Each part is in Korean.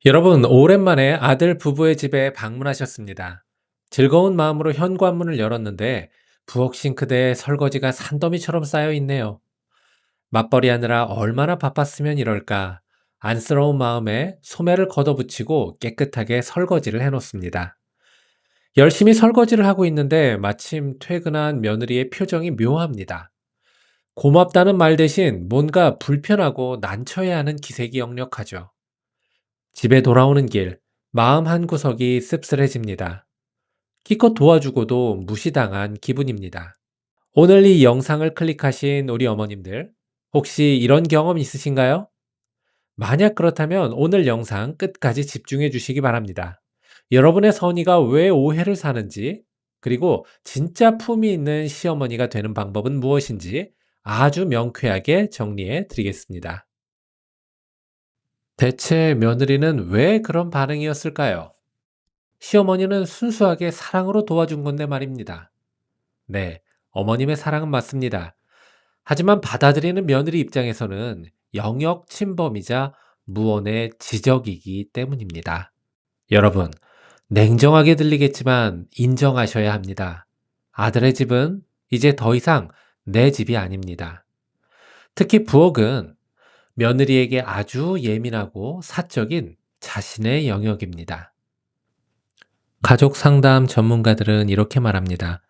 여러분, 오랜만에 아들 부부의 집에 방문하셨습니다. 즐거운 마음으로 현관문을 열었는데 부엌 싱크대에 설거지가 산더미처럼 쌓여 있네요. 맞벌이 하느라 얼마나 바빴으면 이럴까. 안쓰러운 마음에 소매를 걷어붙이고 깨끗하게 설거지를 해놓습니다. 열심히 설거지를 하고 있는데 마침 퇴근한 며느리의 표정이 묘합니다. 고맙다는 말 대신 뭔가 불편하고 난처해하는 기색이 역력하죠. 집에 돌아오는 길, 마음 한구석이 씁쓸해집니다. 기껏 도와주고도 무시당한 기분입니다. 오늘 이 영상을 클릭하신 우리 어머님들, 혹시 이런 경험 있으신가요? 만약 그렇다면 오늘 영상 끝까지 집중해 주시기 바랍니다. 여러분의 선의가 왜 오해를 사는지, 그리고 진짜 품이 있는 시어머니가 되는 방법은 무엇인지 아주 명쾌하게 정리해 드리겠습니다. 대체 며느리는 왜 그런 반응이었을까요? 시어머니는 순수하게 사랑으로 도와준 건데 말입니다. 네, 어머님의 사랑은 맞습니다. 하지만 받아들이는 며느리 입장에서는 영역 침범이자 무언의 지적이기 때문입니다. 여러분, 냉정하게 들리겠지만 인정하셔야 합니다. 아들의 집은 이제 더 이상 내 집이 아닙니다. 특히 부엌은 며느리에게 아주 예민하고 사적인 자신의 영역입니다. 가족 상담 전문가들은 이렇게 말합니다.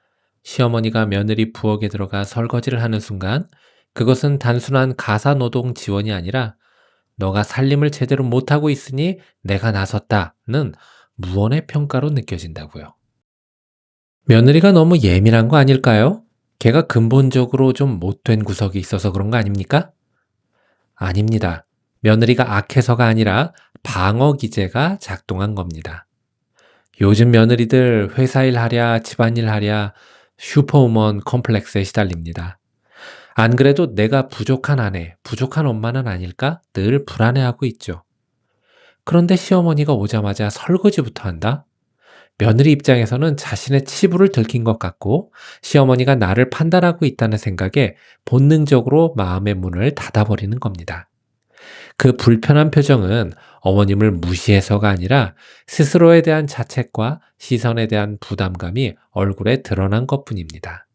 시어머니가 며느리 부엌에 들어가 설거지를 하는 순간 그것은 단순한 가사 노동 지원이 아니라 너가 살림을 제대로 못하고 있으니 내가 나섰다는 무언의 평가로 느껴진다고요. 며느리가 너무 예민한 거 아닐까요? 걔가 근본적으로 좀 못된 구석이 있어서 그런 거 아닙니까? 아닙니다. 며느리가 악해서가 아니라 방어 기제가 작동한 겁니다. 요즘 며느리들 회사 일 하랴 집안일 하랴 슈퍼우먼 컴플렉스에 시달립니다. 안 그래도 내가 부족한 아내, 부족한 엄마는 아닐까 늘 불안해하고 있죠. 그런데 시어머니가 오자마자 설거지부터 한다? 며느리 입장에서는 자신의 치부를 들킨 것 같고 시어머니가 나를 판단하고 있다는 생각에 본능적으로 마음의 문을 닫아버리는 겁니다. 그 불편한 표정은 어머님을 무시해서가 아니라 스스로에 대한 자책과 시선에 대한 부담감이 얼굴에 드러난 것뿐입니다.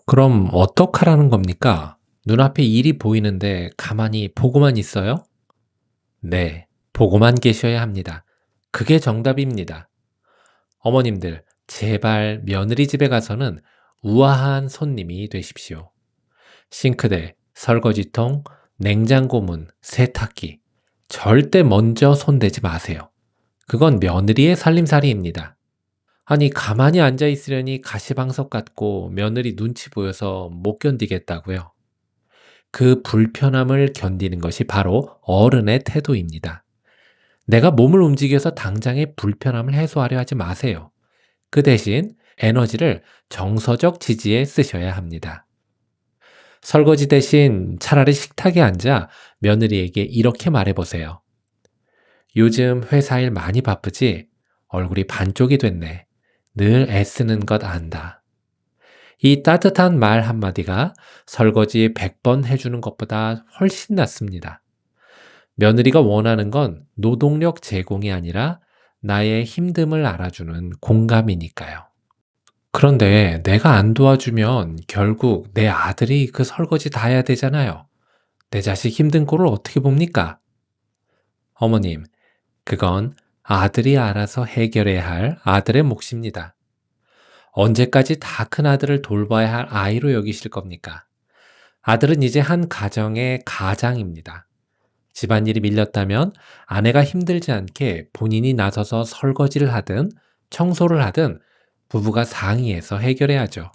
그럼 어떡하라는 겁니까? 눈앞에 일이 보이는데 가만히 보고만 있어요? 네, 보고만 계셔야 합니다. 그게 정답입니다. 어머님들, 제발 며느리 집에 가서는 우아한 손님이 되십시오. 싱크대, 설거지통, 냉장고 문, 세탁기. 절대 먼저 손대지 마세요. 그건 며느리의 살림살이입니다. 아니, 가만히 앉아 있으려니 가시방석 같고 며느리 눈치 보여서 못 견디겠다고요. 그 불편함을 견디는 것이 바로 어른의 태도입니다. 내가 몸을 움직여서 당장의 불편함을 해소하려 하지 마세요. 그 대신 에너지를 정서적 지지에 쓰셔야 합니다. 설거지 대신 차라리 식탁에 앉아 며느리에게 이렇게 말해보세요. 요즘 회사 일 많이 바쁘지? 얼굴이 반쪽이 됐네. 늘 애쓰는 것 안다. 이 따뜻한 말 한마디가 설거지 100번 해주는 것보다 훨씬 낫습니다. 며느리가 원하는 건 노동력 제공이 아니라 나의 힘듦을 알아주는 공감이니까요. 그런데 내가 안 도와주면 결국 내 아들이 그 설거지 다 해야 되잖아요. 내 자식 힘든 꼴을 어떻게 봅니까? 어머님, 그건 아들이 알아서 해결해야 할 아들의 몫입니다. 언제까지 다 큰 아들을 돌봐야 할 아이로 여기실 겁니까? 아들은 이제 한 가정의 가장입니다. 집안일이 밀렸다면 아내가 힘들지 않게 본인이 나서서 설거지를 하든 청소를 하든 부부가 상의해서 해결해야죠.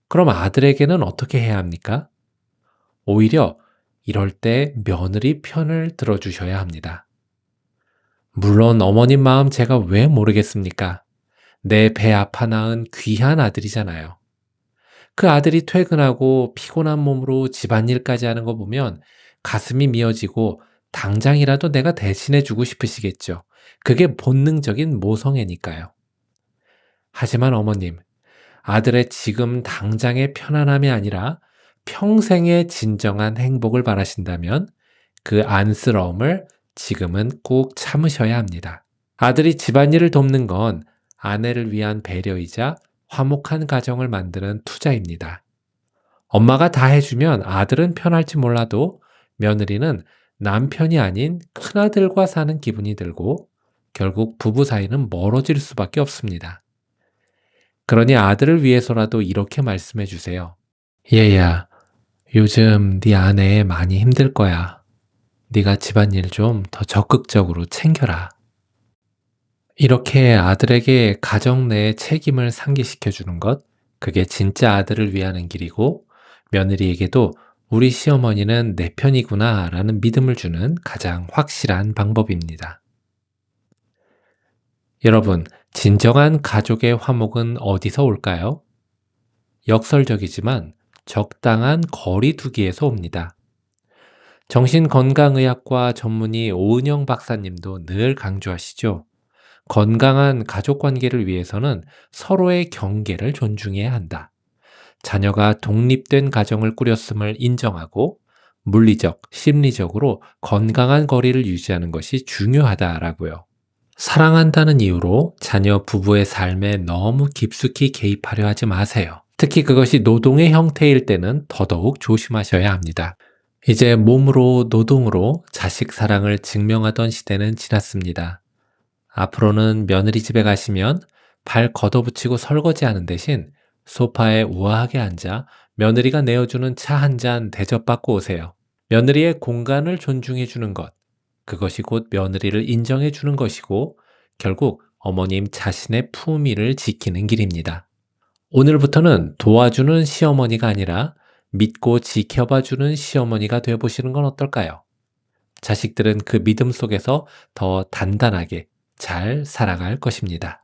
그럼 아들에게는 어떻게 해야 합니까? 오히려 이럴 때 며느리 편을 들어주셔야 합니다. 물론 어머님 마음 제가 왜 모르겠습니까? 내 배 아파 낳은 귀한 아들이잖아요. 그 아들이 퇴근하고 피곤한 몸으로 집안일까지 하는 거 보면 가슴이 미어지고 당장이라도 내가 대신해 주고 싶으시겠죠. 그게 본능적인 모성애니까요. 하지만 어머님, 아들의 지금 당장의 편안함이 아니라 평생의 진정한 행복을 바라신다면 그 안쓰러움을 지금은 꼭 참으셔야 합니다. 아들이 집안일을 돕는 건 아내를 위한 배려이자 화목한 가정을 만드는 투자입니다. 엄마가 다 해주면 아들은 편할지 몰라도 며느리는 남편이 아닌 큰아들과 사는 기분이 들고 결국 부부 사이는 멀어질 수밖에 없습니다. 그러니 아들을 위해서라도 이렇게 말씀해 주세요. 얘야, 요즘 네 아내 많이 힘들 거야. 네가 집안일 좀 더 적극적으로 챙겨라. 이렇게 아들에게 가정 내의 책임을 상기시켜 주는 것, 그게 진짜 아들을 위하는 길이고, 며느리에게도 우리 시어머니는 내 편이구나 라는 믿음을 주는 가장 확실한 방법입니다. 여러분, 진정한 가족의 화목은 어디서 올까요? 역설적이지만 적당한 거리 두기에서 옵니다. 정신건강의학과 전문의 오은영 박사님도 늘 강조하시죠. 건강한 가족 관계를 위해서는 서로의 경계를 존중해야 한다. 자녀가 독립된 가정을 꾸렸음을 인정하고 물리적, 심리적으로 건강한 거리를 유지하는 것이 중요하다라고요. 사랑한다는 이유로 자녀 부부의 삶에 너무 깊숙이 개입하려 하지 마세요. 특히 그것이 노동의 형태일 때는 더더욱 조심하셔야 합니다. 이제 몸으로 노동으로 자식 사랑을 증명하던 시대는 지났습니다. 앞으로는 며느리 집에 가시면 발 걷어붙이고 설거지하는 대신 소파에 우아하게 앉아 며느리가 내어주는 차 한 잔 대접받고 오세요. 며느리의 공간을 존중해 주는 것, 그것이 곧 며느리를 인정해 주는 것이고 결국 어머님 자신의 품위를 지키는 길입니다. 오늘부터는 도와주는 시어머니가 아니라 믿고 지켜봐주는 시어머니가 되어보시는 건 어떨까요? 자식들은 그 믿음 속에서 더 단단하게 잘 살아갈 것입니다.